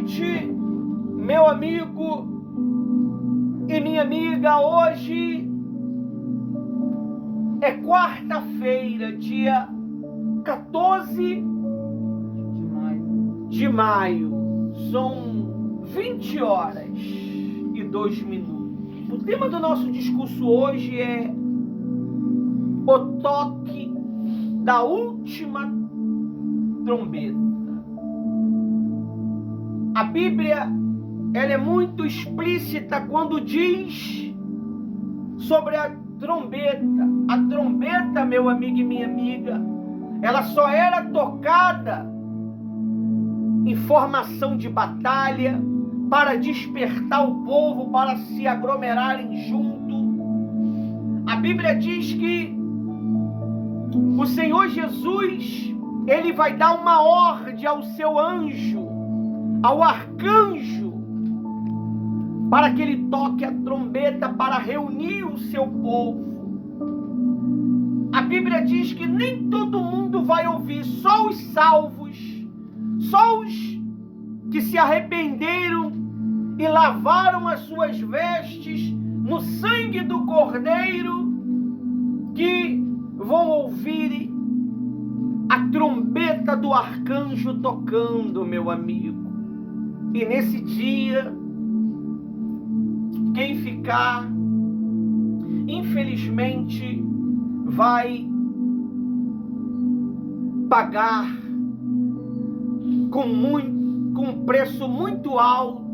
noite, meu amigo e minha amiga. Hoje é quarta-feira, dia 14 de maio. São 20 horas e 2 minutos. O tema do nosso discurso hoje é o toque da última trombeta. A Bíblia, ela é muito explícita quando diz sobre a trombeta. A trombeta, meu amigo e minha amiga, ela só era tocada em formação de batalha, para despertar o povo, para se aglomerarem junto. A Bíblia diz que o Senhor Jesus, ele vai dar uma ordem ao seu anjo, ao arcanjo, para que ele toque a trombeta para reunir o seu povo. A Bíblia diz que nem todo mundo vai ouvir, só os salvos, só os que se arrependeram e lavaram as suas vestes no sangue do Cordeiro, que vão ouvir a trombeta do arcanjo tocando, meu amigo. E nesse dia, quem ficar, infelizmente, vai pagar com um preço muito alto,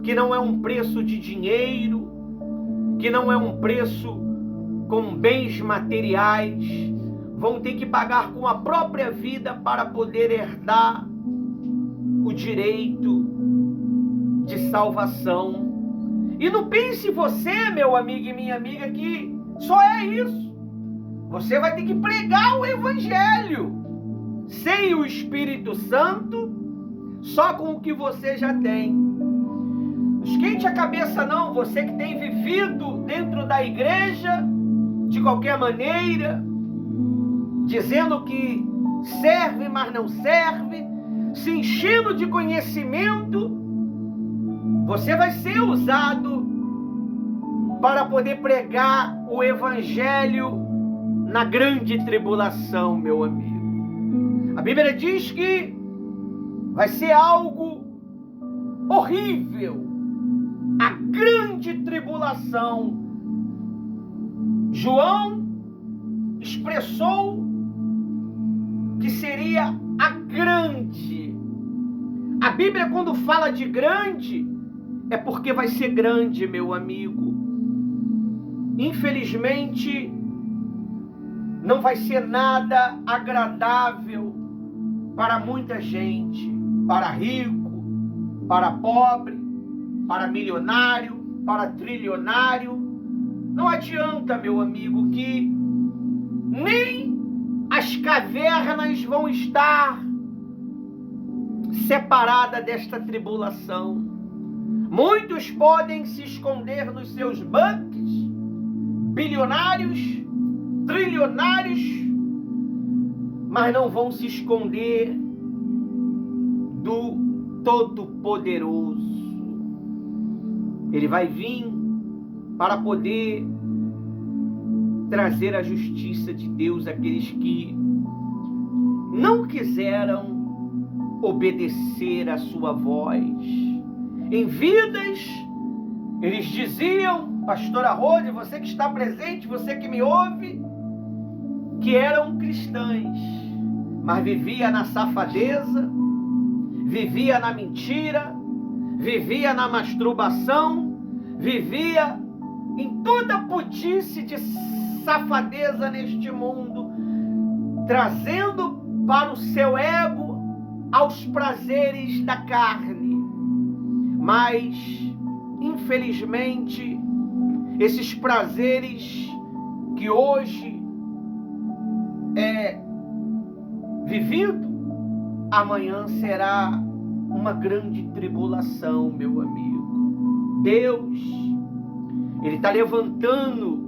que não é um preço de dinheiro, que não é um preço com bens materiais. Vão ter que pagar com a própria vida para poder herdar o direito de salvação. E não pense você, meu amigo e minha amiga, que só é isso. Você vai ter que pregar o Evangelho sem o Espírito Santo, só com o que você já tem. Não esquente a cabeça não, você que tem vivido dentro da igreja de qualquer maneira, dizendo que serve, mas não serve, se enchendo de conhecimento. Você vai ser usado para poder pregar o Evangelho na grande tribulação, meu amigo. A Bíblia diz que vai ser algo horrível, a grande tribulação. João expressou que seria a grande. A Bíblia, quando fala de grande, é porque vai ser grande, meu amigo. Infelizmente, não vai ser nada agradável para muita gente, para rico, para pobre, para milionário, para trilionário. Não adianta, meu amigo, que nem as cavernas vão estar separadas desta tribulação. Muitos podem se esconder nos seus bunkers, bilionários, trilionários, mas não vão se esconder do Todo-Poderoso. Ele vai vir para poder trazer a justiça de Deus àqueles que não quiseram obedecer a sua voz. Em vidas, eles diziam, pastora Rose, você que está presente, você que me ouve, que eram cristãs, mas vivia na safadeza, vivia na mentira, vivia na masturbação, vivia em toda putice de safadeza neste mundo, trazendo para o seu ego aos prazeres da carne. Mas, infelizmente, esses prazeres que hoje é vivido, amanhã será uma grande tribulação, meu amigo. Deus, Ele está levantando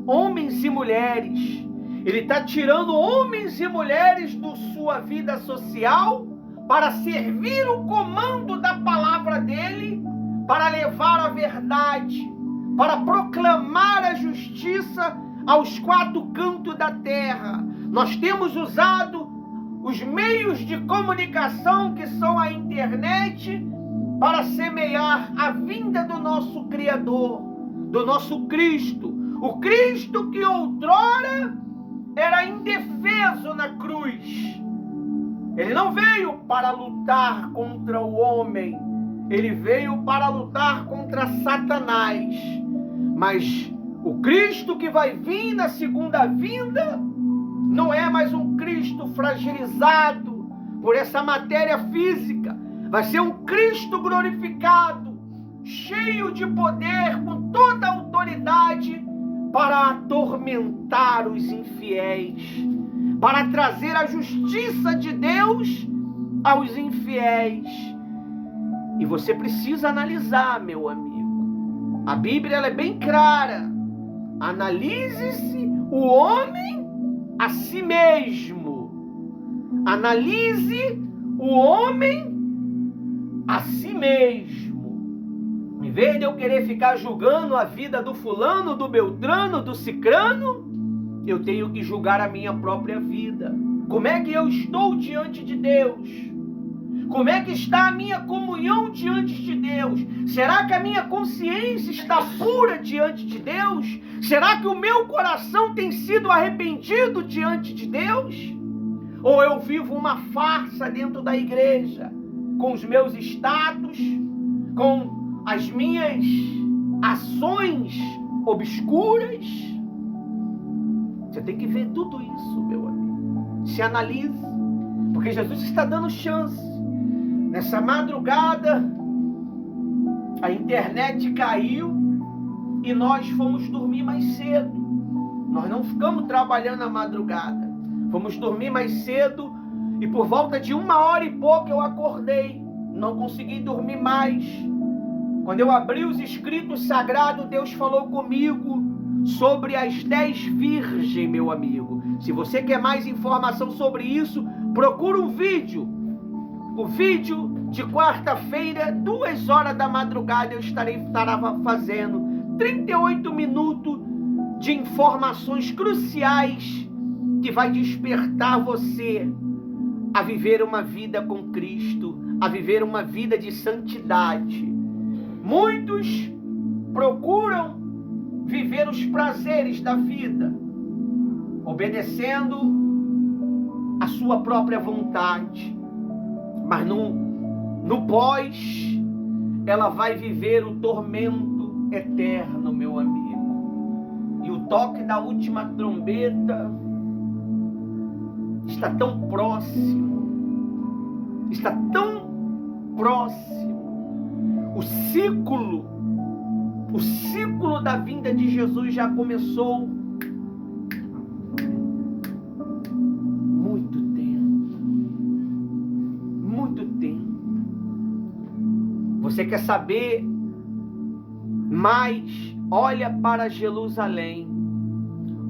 homens e mulheres, Ele está tirando homens e mulheres da sua vida social para servir o comando da palavra dele, para levar a verdade, para proclamar a justiça aos quatro cantos da terra. Nós temos usado os meios de comunicação, que são a internet, para semear a vinda do nosso Criador, do nosso Cristo. O Cristo que outrora era indefeso na cruz. Ele não veio para lutar contra o homem, ele veio para lutar contra Satanás. Mas o Cristo que vai vir na segunda vinda não é mais um Cristo fragilizado por essa matéria física. Vai ser um Cristo glorificado, cheio de poder, com toda a autoridade, para atormentar os infiéis, para trazer a justiça de Deus aos infiéis. E você precisa analisar, meu amigo. A Bíblia ela é bem clara. Analise-se o homem a si mesmo. Analise o homem a si mesmo. Em vez de eu querer ficar julgando a vida do fulano, do beltrano, do cicrano, eu tenho que julgar a minha própria vida. Como é que eu estou diante de Deus? Como é que está a minha comunhão diante de Deus? Será que a minha consciência está pura diante de Deus? Será que o meu coração tem sido arrependido diante de Deus? Ou eu vivo uma farsa dentro da igreja, com os meus status, com as minhas ações obscuras? Você tem que ver tudo isso, meu amigo. Se analise, porque Jesus está dando chance. Nessa madrugada, a internet caiu e nós fomos dormir mais cedo. Nós não ficamos trabalhando à madrugada. Fomos dormir mais cedo e por volta de 1h e pouco eu acordei. Não consegui dormir mais. Quando eu abri os escritos sagrados, Deus falou comigo sobre as 10 virgens, meu amigo. Se você quer mais informação sobre isso, procura um vídeo. O vídeo de quarta-feira, 2h da madrugada, eu estarava fazendo 38 minutos de informações cruciais que vai despertar você a viver uma vida com Cristo, a viver uma vida de santidade. Muitos procuram viver os prazeres da vida, obedecendo a sua própria vontade. Mas no pós, ela vai viver o tormento eterno, meu amigo. E o toque da última trombeta está tão próximo. Está tão próximo. O ciclo da vinda de Jesus já começou. Você quer saber mais? Olha para Jerusalém.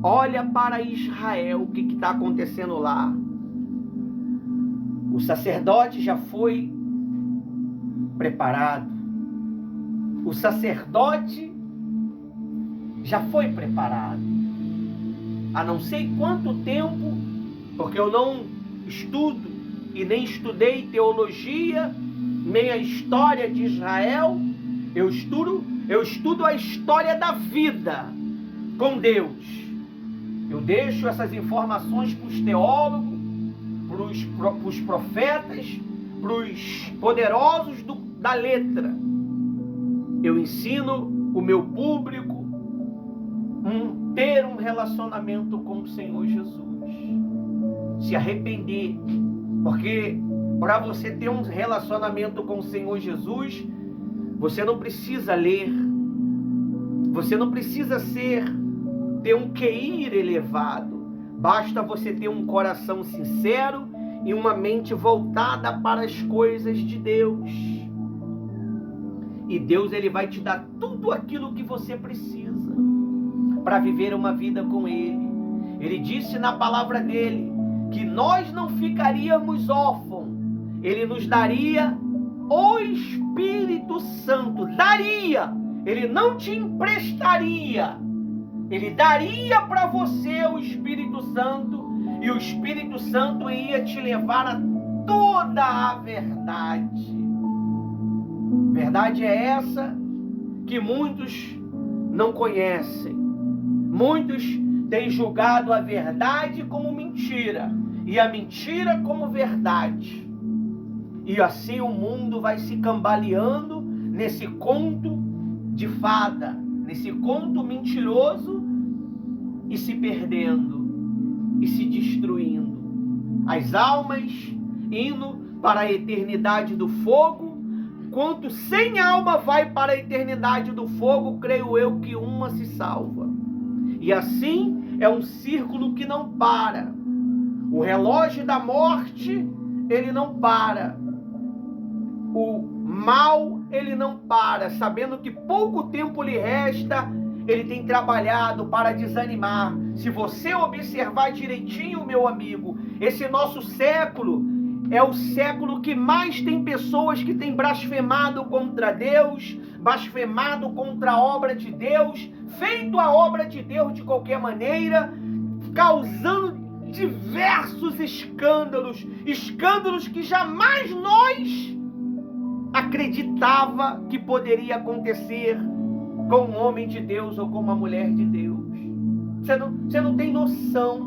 Olha para Israel. O que está acontecendo lá? O sacerdote já foi preparado. O sacerdote já foi preparado. Há não sei quanto tempo, porque eu não estudo e nem estudei teologia, nem a história de Israel. Eu estudo a história da vida com Deus. Eu deixo essas informações para os teólogos, para os profetas, para os poderosos da letra. Eu ensino o meu público ter um relacionamento com o Senhor Jesus. Se arrepender, porque para você ter um relacionamento com o Senhor Jesus, você não precisa ler, você não precisa ter um QI elevado, basta você ter um coração sincero e uma mente voltada para as coisas de Deus. E Deus ele vai te dar tudo aquilo que você precisa para viver uma vida com Ele. Ele disse na palavra dele que nós não ficaríamos órfãos. Ele nos daria o Espírito Santo. Daria. Ele não te emprestaria. Ele daria para você o Espírito Santo, e o Espírito Santo ia te levar a toda a verdade. Verdade é essa que muitos não conhecem. Muitos têm julgado a verdade como mentira e a mentira como verdade. E assim o mundo vai se cambaleando nesse conto de fada, nesse conto mentiroso, e se perdendo e se destruindo. As almas indo para a eternidade do fogo. Quanto sem alma vai para a eternidade do fogo, creio eu que uma se salva. E assim é um círculo que não para. O relógio da morte, ele não para. O mal, ele não para. Sabendo que pouco tempo lhe resta, ele tem trabalhado para desanimar. Se você observar direitinho, meu amigo, esse nosso século é o século que mais tem pessoas que têm blasfemado contra Deus, blasfemado contra a obra de Deus, feito a obra de Deus de qualquer maneira, causando diversos escândalos, escândalos que jamais nós acreditava que poderia acontecer com um homem de Deus ou com uma mulher de Deus. Você não tem noção.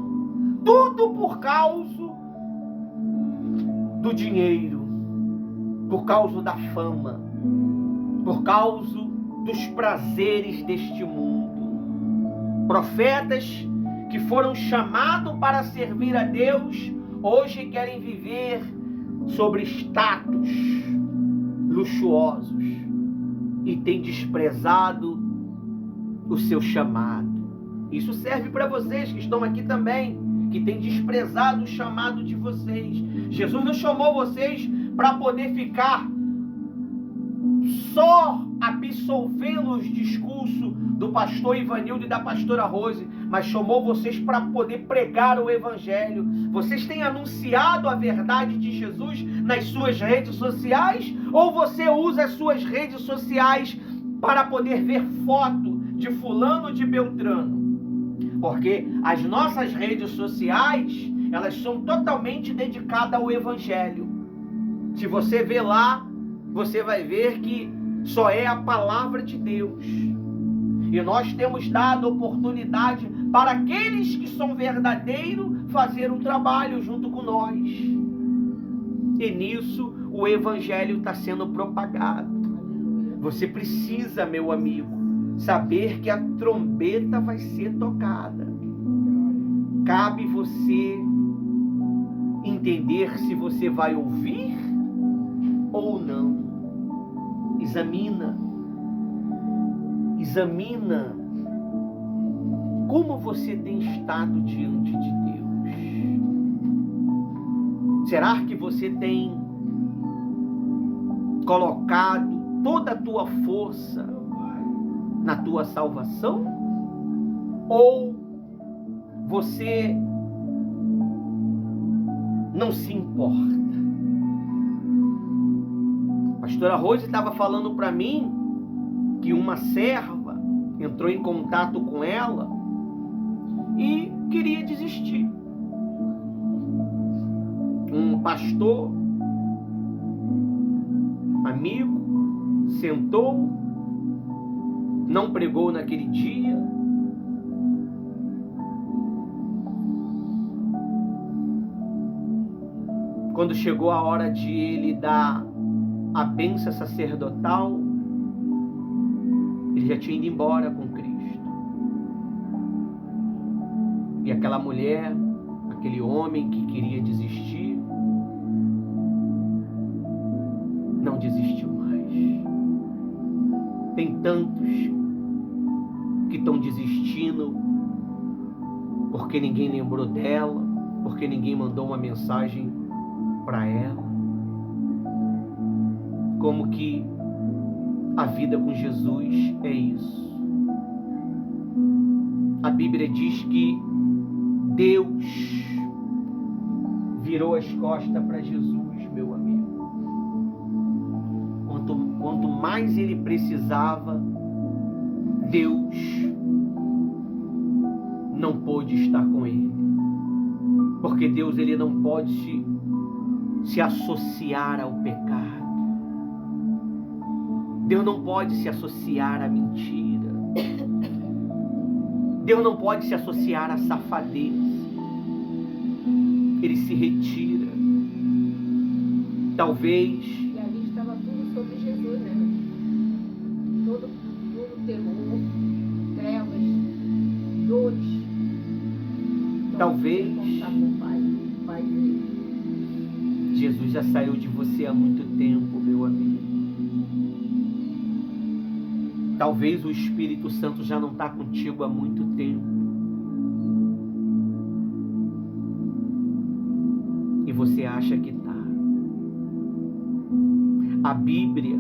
Tudo por causa do dinheiro, por causa da fama, por causa dos prazeres deste mundo. Profetas que foram chamados para servir a Deus, hoje querem viver sobre status luxuosos e têm desprezado o seu chamado. Isso serve para vocês que estão aqui também, que têm desprezado o chamado de vocês. Jesus não chamou vocês para poder ficar só absolvendo os discursos do pastor Ivanildo e da pastora Rose, mas chamou vocês para poder pregar o Evangelho. Vocês têm anunciado a verdade de Jesus nas suas redes sociais, ou você usa as suas redes sociais para poder ver foto de fulano, de Beltrano? Porque as nossas redes sociais, elas são totalmente dedicadas ao Evangelho. Se você ver lá, você vai ver que só é a palavra de Deus. E nós temos dado oportunidade para aqueles que são verdadeiros fazer um trabalho junto com nós. E nisso o Evangelho está sendo propagado. Você precisa, meu amigo, saber que a trombeta vai ser tocada. Cabe você entender se você vai ouvir ou não. Examina como você tem estado diante de Deus. Será que você tem colocado toda a tua força na tua salvação? Ou você não se importa? A pastora Rose estava falando para mim que uma serva entrou em contato com ela e queria desistir. Um pastor, amigo, sentou, não pregou naquele dia. Quando chegou a hora de ele dar a bênção sacerdotal, ele já tinha ido embora com Cristo. E aquela mulher, aquele homem que queria desistir, não desistiu mais. Tem tantos que estão desistindo porque ninguém lembrou dela, porque ninguém mandou uma mensagem para ela. Como que a vida com Jesus é isso. A Bíblia diz que Deus virou as costas para Jesus, meu amigo. mais ele precisava, Deus não pôde estar com ele. Porque Deus, ele não pode se associar ao pecado. Deus não pode se associar à mentira. Deus não pode se associar à safadeza. Ele se retira. Talvez... E ali estava tudo sobre Jesus, né? Todo terror, trevas, dores. Talvez Jesus já saiu de você há muito tempo, meu amigo. Talvez o Espírito Santo já não está contigo há muito tempo. E você acha que está. A Bíblia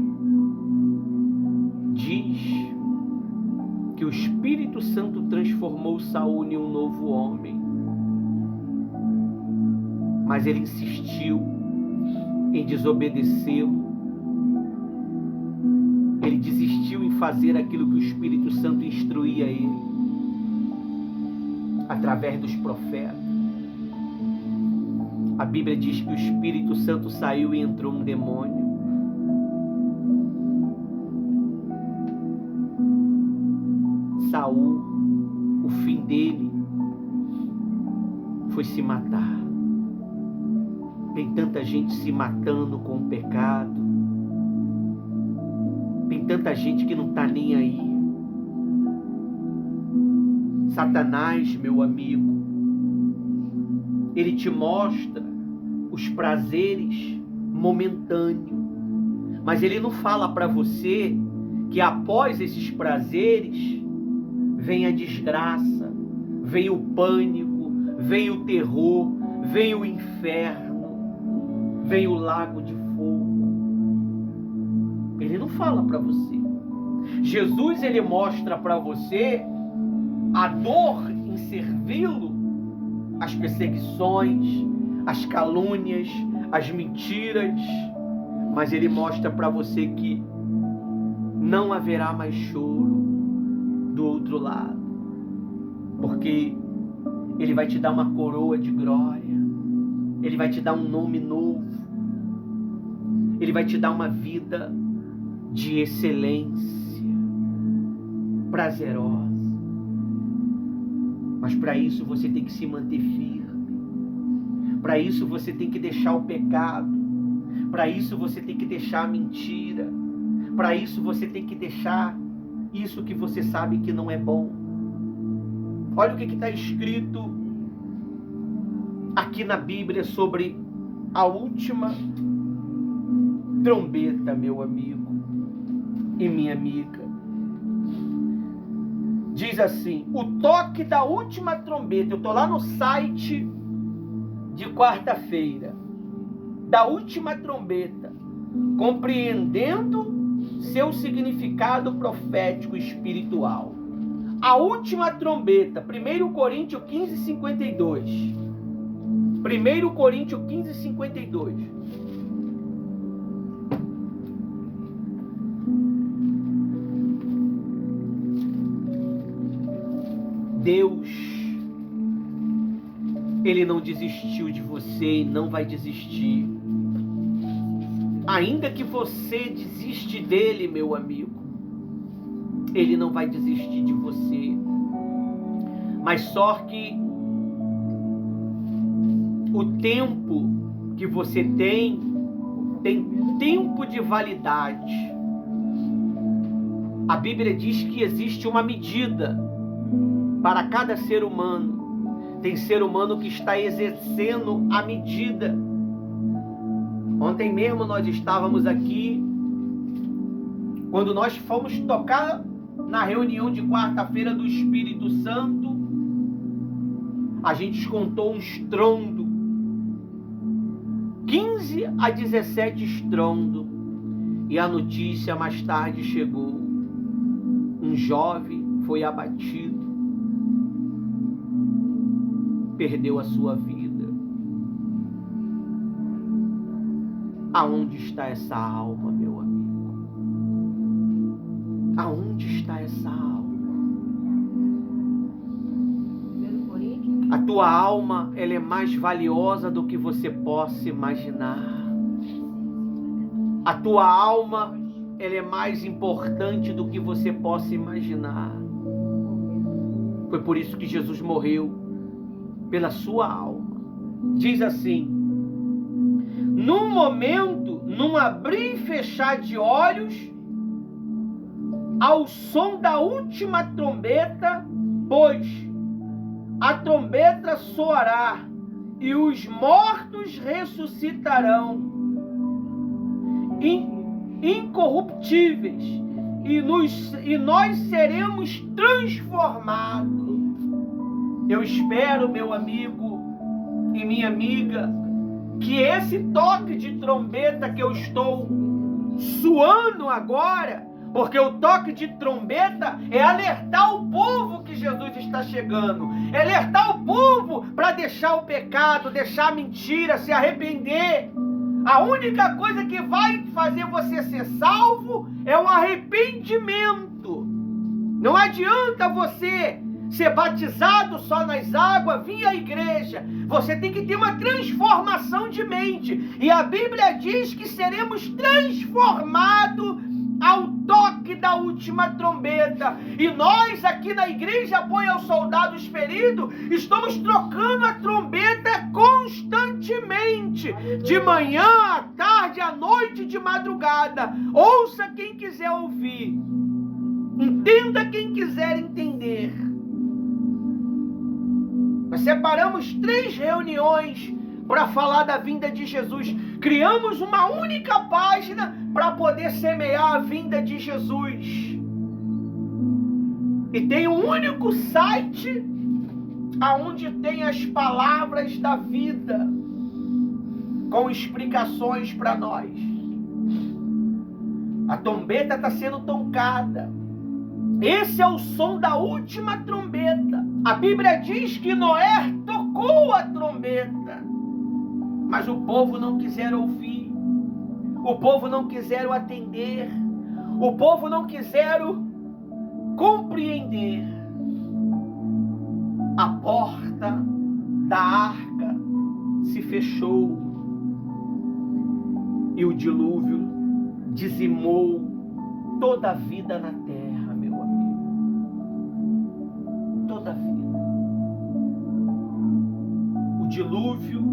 diz que o Espírito Santo transformou Saul em um novo homem. Mas ele insistiu em desobedecê-lo. Ele desistiu em fazer aquilo que o Espírito Santo instruía ele, através dos profetas. A Bíblia diz que o Espírito Santo saiu e entrou um demônio. Saul, o fim dele foi se matar. Tem tanta gente se matando com o pecado. Tem tanta gente que não está nem aí. Satanás, meu amigo, ele te mostra os prazeres momentâneos, mas ele não fala para você que após esses prazeres vem a desgraça, vem o pânico, vem o terror, vem o inferno, vem o lago de fogo. Ele não fala para você. Jesus, ele mostra para você a dor em servi-lo, as perseguições, as calúnias, as mentiras, mas ele mostra para você que não haverá mais choro do outro lado, porque ele vai te dar uma coroa de glória, ele vai te dar um nome novo, ele vai te dar uma vida de excelência, prazerosa. Mas para isso você tem que se manter firme. Para isso você tem que deixar o pecado. Para isso você tem que deixar a mentira. Para isso você tem que deixar isso que você sabe que não é bom. Olha o que está escrito aqui na Bíblia sobre a última trombeta, meu amigo e minha amiga. Diz assim: o toque da última trombeta. Eu estou lá no site de quarta-feira. Da última trombeta, compreendendo seu significado profético espiritual. A última trombeta, 1 Coríntios 15, 52. 1 Coríntios 15, 52. Deus, ele não desistiu de você e não vai desistir. Ainda que você desiste dele, meu amigo, ele não vai desistir de você. Mas só que o tempo que você tem tempo de validade. A Bíblia diz que existe uma medida para cada ser humano. Tem ser humano que está exercendo a medida. Ontem mesmo nós estávamos aqui, quando nós fomos tocar na reunião de quarta-feira do Espírito Santo, a gente contou um estrondo, 15 a 17 estrondo, e a notícia mais tarde chegou. Um jovem foi abatido, perdeu a sua vida. Aonde está essa alma, meu amigo? Aonde está essa alma? A tua alma, ela é mais valiosa do que você possa imaginar. A tua alma, ela é mais importante do que você possa imaginar. Foi por isso que Jesus morreu, pela sua alma. Diz assim: num momento, num abrir e fechar de olhos, ao som da última trombeta, pois a trombeta soará e os mortos ressuscitarão incorruptíveis e nós seremos transformados. Eu espero, meu amigo e minha amiga, que esse toque de trombeta que eu estou suando agora, porque o toque de trombeta é alertar o povo que Jesus está chegando, é alertar o povo para deixar o pecado, deixar a mentira, se arrepender. A única coisa que vai fazer você ser salvo é o arrependimento. Não adianta você ser batizado só nas águas, vir à igreja. Você tem que ter uma transformação de mente. E a Bíblia diz que seremos transformados ao toque da última trombeta. E nós aqui na igreja Apoio aos Soldados Feridos estamos trocando a trombeta constantemente, de manhã, à tarde, à noite, de madrugada. Ouça quem quiser ouvir, entenda quem quiser entender. Nós separamos 3 reuniões para falar da vinda de Jesus. Criamos uma única página para poder semear a vinda de Jesus. E tem um único site aonde tem as palavras da vida, com explicações para nós. A trombeta está sendo tocada. Esse é o som da última trombeta. A Bíblia diz que Noé tocou a trombeta, mas o povo não quiser ouvir, o povo não quiser atender, o povo não quiser compreender. A porta da arca se fechou e o dilúvio dizimou toda a vida na terra, meu amigo. Toda a vida. O dilúvio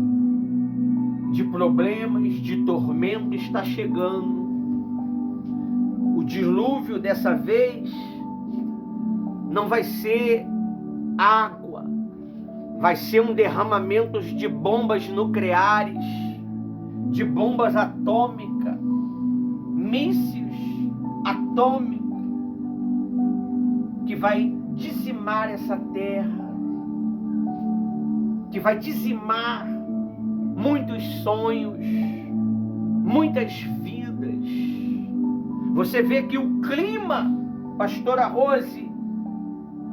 de problemas, de tormento está chegando. O dilúvio dessa vez não vai ser água, vai ser um derramamento de bombas nucleares, de bombas atômicas, mísseis atômicos, que vai dizimar essa terra, que vai dizimar muitos sonhos, muitas vidas. Você vê que o clima, pastora Rose,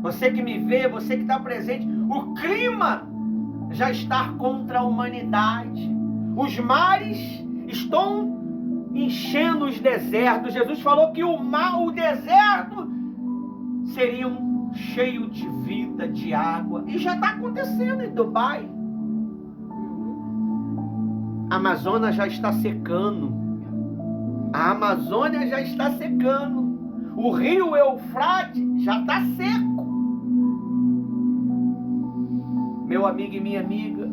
você que me vê, você que está presente, o clima já está contra a humanidade. Os mares estão enchendo os desertos. Jesus falou que o deserto seria cheio de vida, de água. E já está acontecendo em Dubai. A Amazônia já está secando. A Amazônia já está secando. O rio Eufrates já está seco. Meu amigo e minha amiga,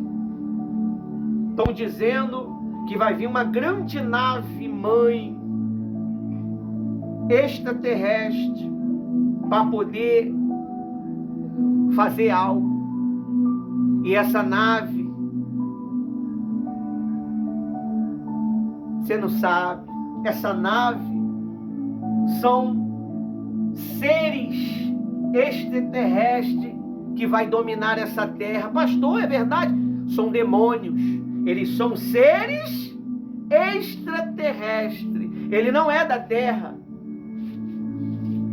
estão dizendo que vai vir uma grande nave mãe extraterrestre para poder fazer algo. E essa nave, você não sabe, essa nave são seres extraterrestres que vai dominar essa terra. Pastor, é verdade? São demônios. Eles são seres extraterrestres. Ele não é da terra.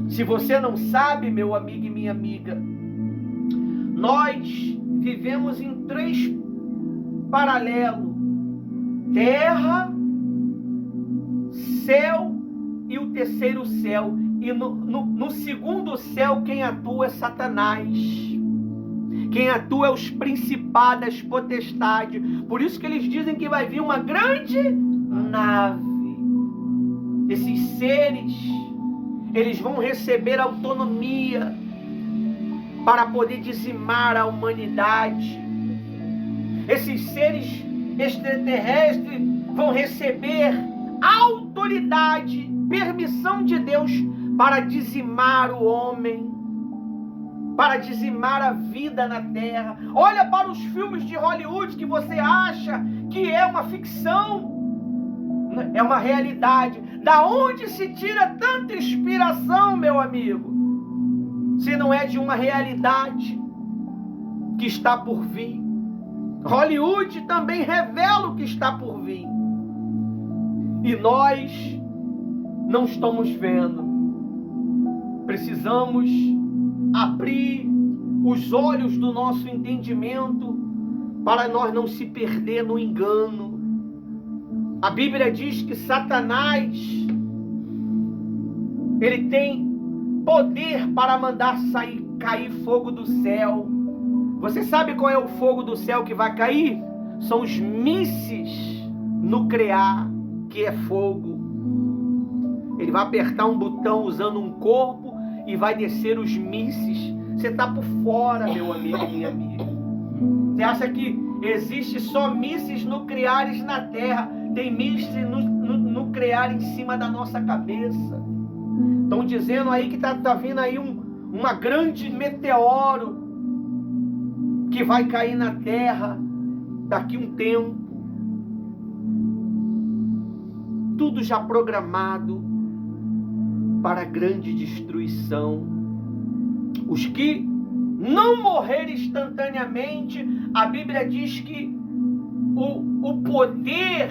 Se você não sabe, meu amigo e minha amiga, nós vivemos em 3 paralelos: terra, céu e o terceiro céu. E no segundo céu, quem atua é Satanás. Quem atua é os principados, as potestades. Por isso que eles dizem que vai vir uma grande nave. Esses seres, eles vão receber autonomia para poder dizimar a humanidade. Esses seres extraterrestres vão receber autoridade, permissão de Deus para dizimar o homem, para dizimar a vida na terra. Olha para os filmes de Hollywood que você acha que é uma ficção. É uma realidade. Da onde se tira tanta inspiração, meu amigo? Se não é de uma realidade que está por vir. Hollywood também revela o que está por vir. E nós não estamos vendo. Precisamos abrir os olhos do nosso entendimento para nós não se perder no engano. A Bíblia diz que Satanás, ele tem poder para mandar cair fogo do céu. Você sabe qual é o fogo do céu que vai cair? São os mísseis nuclear, que é fogo. Ele vai apertar um botão usando um corpo e vai descer os mísseis. Você está por fora, meu amigo e minha amiga. Você acha que existe só mísseis nucleares na Terra? Tem mísseis nuclear em cima da nossa cabeça. Estão dizendo aí que está vindo aí uma grande meteoro que vai cair na Terra daqui um tempo. Tudo já programado para grande destruição. Os que não morrerem instantaneamente, a Bíblia diz que o poder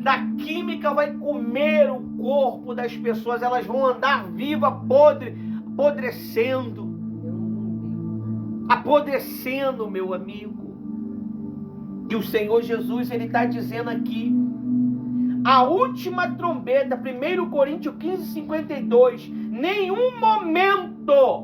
da química vai comer o corpo das pessoas. Elas vão andar vivas, apodrecendo, meu amigo. E o Senhor Jesus, ele está dizendo aqui, a última trombeta, 1 Coríntios 15, 52, nenhum momento,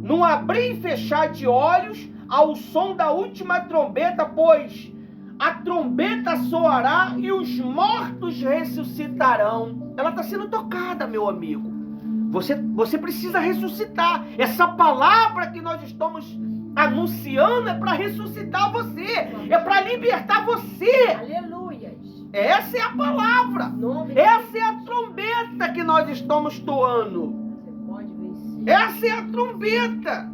num abrir e fechar de olhos, ao som da última trombeta, pois a trombeta soará e os mortos ressuscitarão. Ela está sendo tocada, meu amigo. Você precisa ressuscitar. Essa palavra que nós estamos anunciando é para ressuscitar você. É para libertar você. Aleluia. Essa é a palavra. Essa é a trombeta que nós estamos toando. Você pode vencer. Essa é a trombeta.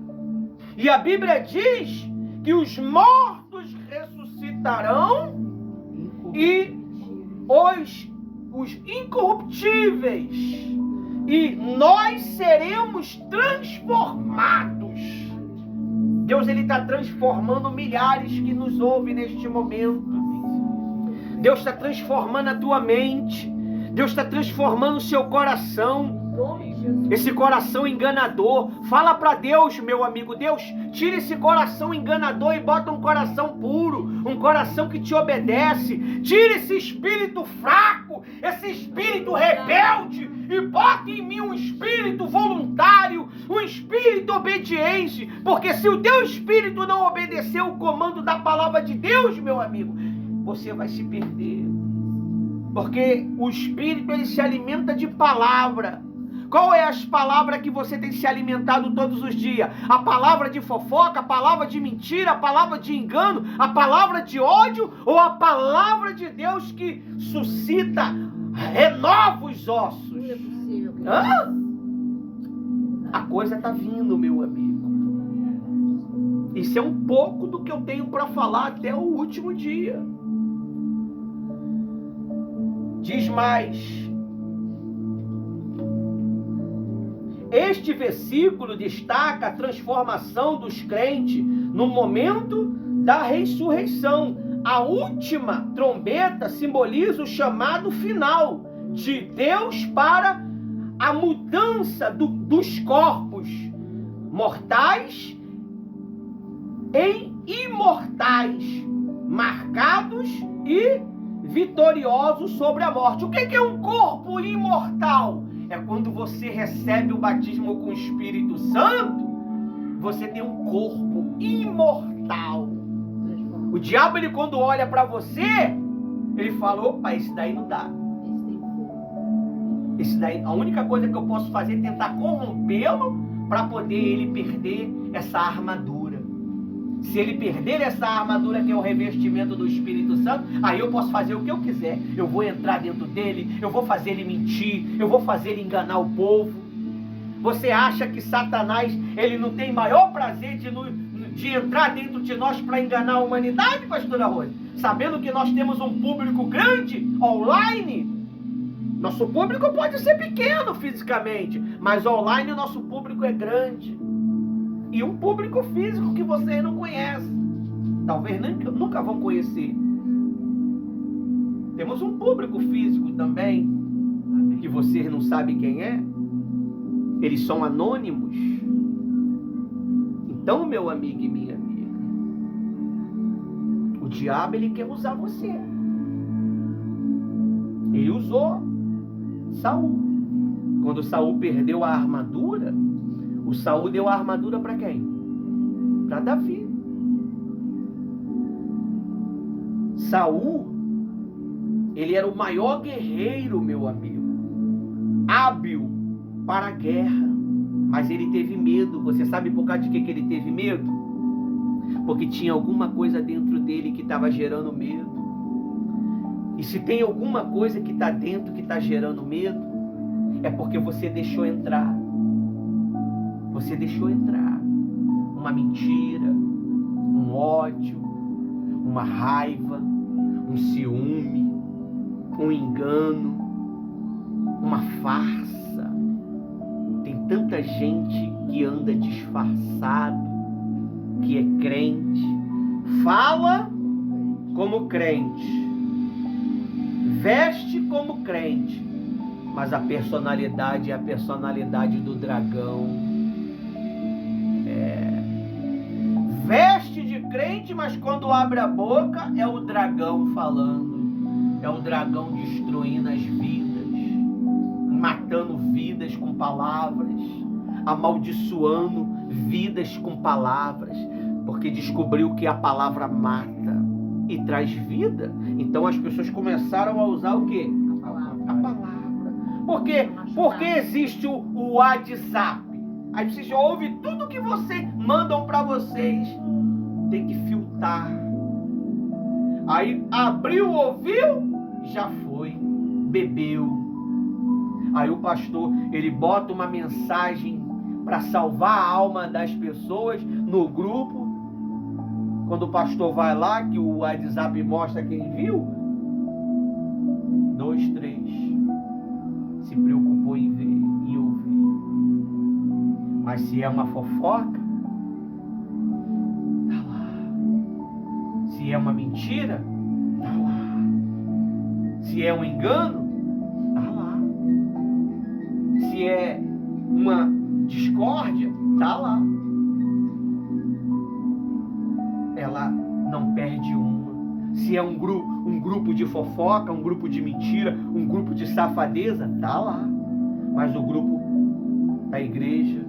E a Bíblia diz que os mortos ressuscitarão e os incorruptíveis, e nós seremos transformados. Deus, ele está transformando milhares que nos ouvem neste momento. Deus está transformando a tua mente. Deus está transformando o seu coração. Esse coração enganador. Fala para Deus, meu amigo. Deus, tira esse coração enganador e bota um coração puro, um coração que te obedece. Tira esse espírito fraco, esse espírito rebelde, e bota em mim um espírito voluntário, um espírito obediente. Porque se o teu espírito não obedecer o comando da palavra de Deus, meu amigo, você vai se perder. Porque o espírito, ele se alimenta de palavra. Qual é as palavras que você tem se alimentado todos os dias? A palavra de fofoca, a palavra de mentira, a palavra de engano, a palavra de ódio, ou a palavra de Deus que suscita, renova os ossos? Não é possível. A coisa está vindo, meu amigo. Isso é um pouco do que eu tenho para falar até o último dia. Diz mais. Este versículo destaca a transformação dos crentes no momento da ressurreição. A última trombeta simboliza o chamado final de Deus para a mudança dos corpos mortais em imortais, marcados e vitoriosos sobre a morte. O que é um corpo imortal? É quando você recebe o batismo com o Espírito Santo, você tem um corpo imortal. O diabo, ele quando olha para você, ele fala, opa, esse daí não dá. Esse daí, a única coisa que eu posso fazer é tentar corrompê-lo para poder ele perder essa armadura. Se ele perder essa armadura que é o revestimento do Espírito Santo, aí eu posso fazer o que eu quiser. Eu vou entrar dentro dele, eu vou fazer ele mentir, eu vou fazer ele enganar o povo. Você acha que Satanás, ele não tem maior prazer de entrar dentro de nós para enganar a humanidade, pastora Rose? Sabendo que nós temos um público grande, online. Nosso público pode ser pequeno fisicamente, mas online o nosso público é grande. E um público físico que vocês não conhecem. Talvez nunca vão conhecer. Temos um público físico também, que vocês não sabem quem é. Eles são anônimos. Então, meu amigo e minha amiga, o diabo, ele quer usar você. Ele usou Saul. Quando Saul perdeu a armadura, o Saul deu a armadura para quem? Para Davi. Saul, ele era o maior guerreiro, meu amigo, hábil para a guerra, mas ele teve medo. Você sabe por causa de que ele teve medo? Porque tinha alguma coisa dentro dele que estava gerando medo. E se tem alguma coisa que está dentro que está gerando medo, é porque você deixou entrar. Você deixou entrar uma mentira, um ódio, uma raiva, um ciúme, um engano, uma farsa. Tem tanta gente que anda disfarçado, que é crente, fala como crente, veste como crente, mas a personalidade é a personalidade do dragão. Veste de crente, mas quando abre a boca é o dragão falando. É o dragão destruindo as vidas, matando vidas com palavras, amaldiçoando vidas com palavras, porque descobriu que a palavra mata e traz vida. Então as pessoas começaram a usar o quê? A palavra. Por quê? Porque existe o WhatsApp. Aí vocês ouvem tudo que vocês mandam para vocês. Tem que filtrar. Aí abriu, ouviu, já foi, bebeu. Aí o pastor, ele bota uma mensagem para salvar a alma das pessoas no grupo. Quando o pastor vai lá, que o WhatsApp mostra quem viu, 2, 3, se preocupou em ver e ouvir. Mas se é uma fofoca, tá lá. Se é uma mentira, tá lá. Se é um engano, tá lá. Se é uma discórdia, tá lá. Ela não perde uma. Se é um grupo de fofoca, um grupo de mentira, um grupo de safadeza, tá lá. Mas o grupo da igreja,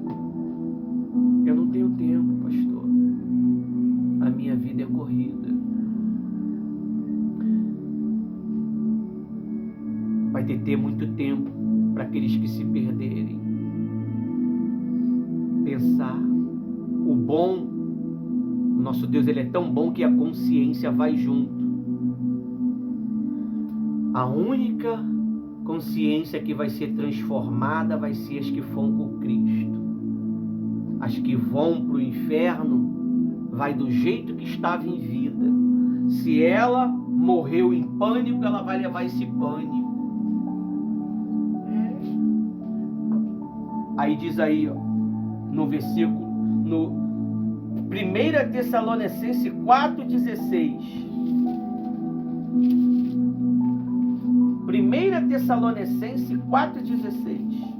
eu não tenho tempo, pastor. A minha vida é corrida. Vai ter muito tempo para aqueles que se perderem. Pensar. O bom, o nosso Deus, ele é tão bom que a consciência vai junto. A única consciência que vai ser transformada vai ser as que vão com Cristo. As que vão para o inferno, vai do jeito que estava em vida. Se ela morreu em pânico, ela vai levar esse pânico. Aí diz aí, ó, no versículo, no 1 Tessalonicenses 4,16. 1 Tessalonicenses 4,16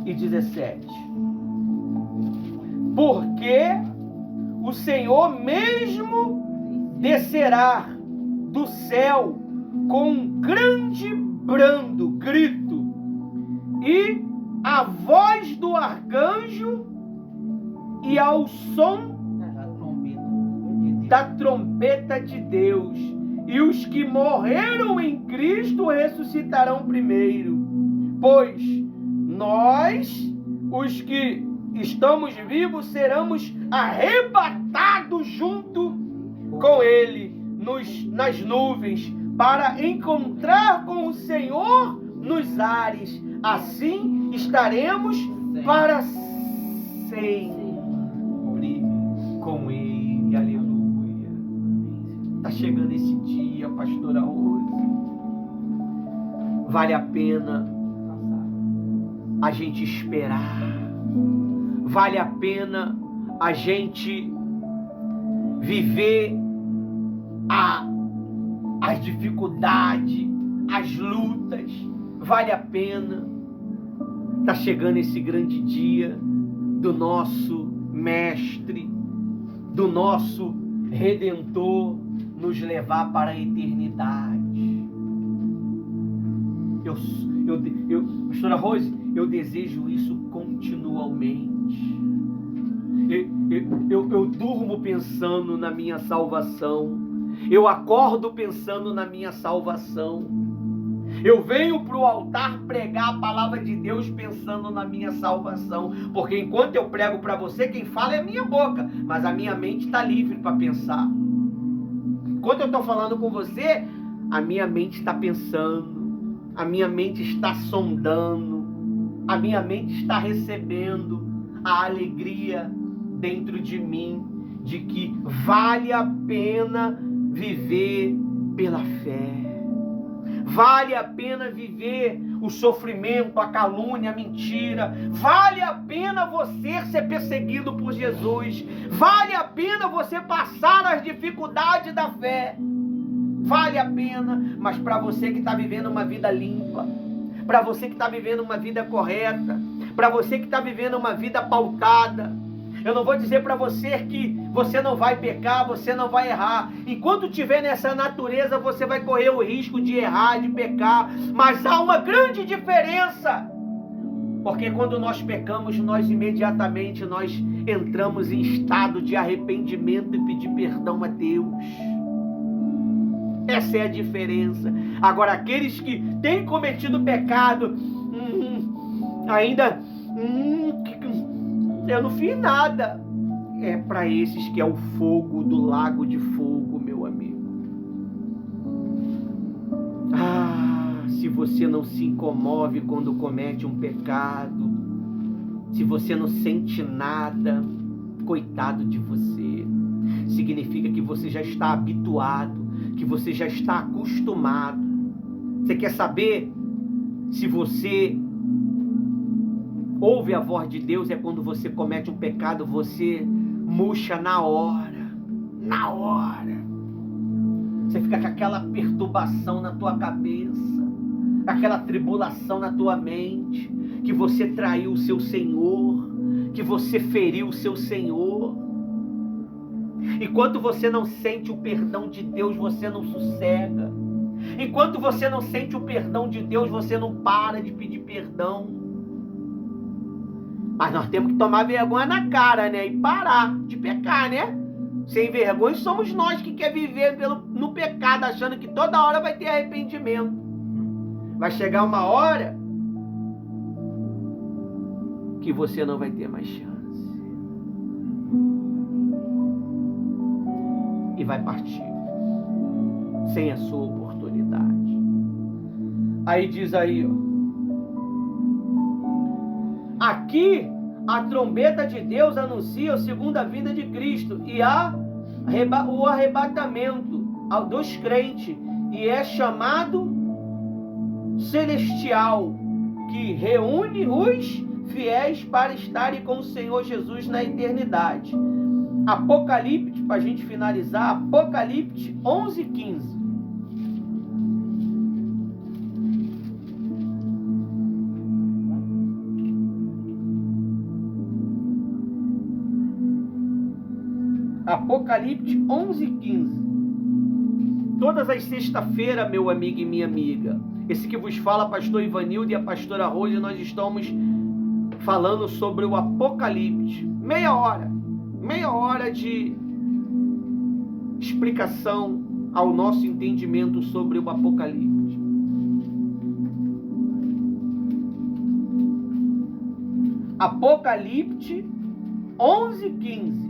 e 17. Porque o Senhor mesmo descerá do céu com um grande brando, grito, e a voz do arcanjo e ao som da trombeta de Deus. E os que morreram em Cristo ressuscitarão primeiro. Pois nós, os que estamos vivos, seremos arrebatados junto com Ele nas nuvens, para encontrar com o Senhor nos ares. Assim estaremos para sempre com Ele. Aleluia. Está chegando esse dia, pastora Rose. Vale a pena a gente esperar. Vale a pena a gente viver as dificuldades, as lutas. Vale a pena. Está chegando esse grande dia do nosso Mestre, do nosso Redentor, nos levar para a eternidade. Pastora Rose, eu desejo isso continuamente. Eu durmo pensando na minha salvação. Eu acordo pensando na minha salvação. Eu venho para o altar pregar a palavra de Deus pensando na minha salvação. Porque enquanto eu prego para você, quem fala é a minha boca. Mas a minha mente está livre para pensar. Enquanto eu estou falando com você, a minha mente está pensando. A minha mente está sondando. A minha mente está recebendo a alegria dentro de mim de que vale a pena viver pela fé. Vale a pena viver o sofrimento, a calúnia, a mentira. Vale a pena você ser perseguido por Jesus. Vale a pena você passar as dificuldades da fé. Vale a pena, mas para você que está vivendo uma vida limpa, para você que está vivendo uma vida correta, para você que está vivendo uma vida pautada, eu não vou dizer para você que você não vai pecar, você não vai errar. Enquanto estiver nessa natureza, você vai correr o risco de errar, de pecar. Mas há uma grande diferença. Porque quando nós pecamos, nós imediatamente entramos em estado de arrependimento e pedir perdão a Deus. Essa é a diferença. Agora, aqueles que têm cometido pecado, ainda... eu não fiz nada. É para esses que é o fogo do lago de fogo, meu amigo. Se você não se comove quando comete um pecado, se você não sente nada, coitado de você. Significa que você já está habituado, que você já está acostumado. Você quer saber se você ouve a voz de Deus? É quando você comete um pecado, você murcha na hora. Na hora. Você fica com aquela perturbação na tua cabeça, aquela tribulação na tua mente, que você traiu o seu Senhor, que você feriu o seu Senhor. Enquanto você não sente o perdão de Deus, você não sossega. Enquanto você não sente o perdão de Deus, você não para de pedir perdão. Mas nós temos que tomar vergonha na cara, né? E parar de pecar, né? Sem vergonha somos nós que quer viver no pecado, achando que toda hora vai ter arrependimento. Vai chegar uma hora que você não vai ter mais chance. E vai partir sem a sua oportunidade. Aí diz aí, ó. Aqui a trombeta de Deus anuncia a segunda vinda de Cristo e o arrebatamento dos crentes, e é chamado celestial, que reúne os fiéis para estarem com o Senhor Jesus na eternidade. Apocalipse, para a gente finalizar, Apocalipse 11:15. Apocalipse 11:15. Todas as sexta-feiras, meu amigo e minha amiga, esse que vos fala, pastor Ivanildo e a pastora Rose, nós estamos falando sobre o Apocalipse. Meia hora de explicação ao nosso entendimento sobre o Apocalipse. Apocalipse 11:15.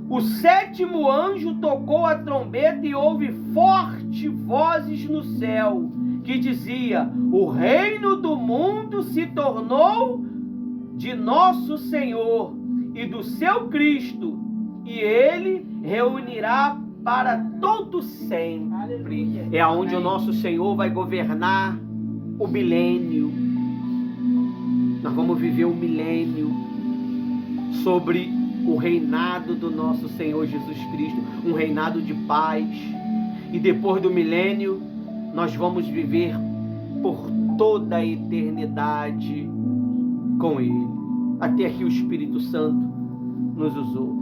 O sétimo anjo tocou a trombeta e houve fortes vozes no céu, que dizia: o reino do mundo se tornou de nosso Senhor e do seu Cristo, e ele reunirá para todo sempre. Aleluia. É aonde o nosso Senhor vai governar o milênio. Nós vamos viver o milênio sobre o reinado do nosso Senhor Jesus Cristo, um reinado de paz. E depois do milênio, nós vamos viver por toda a eternidade com Ele. Até aqui o Espírito Santo nos usou.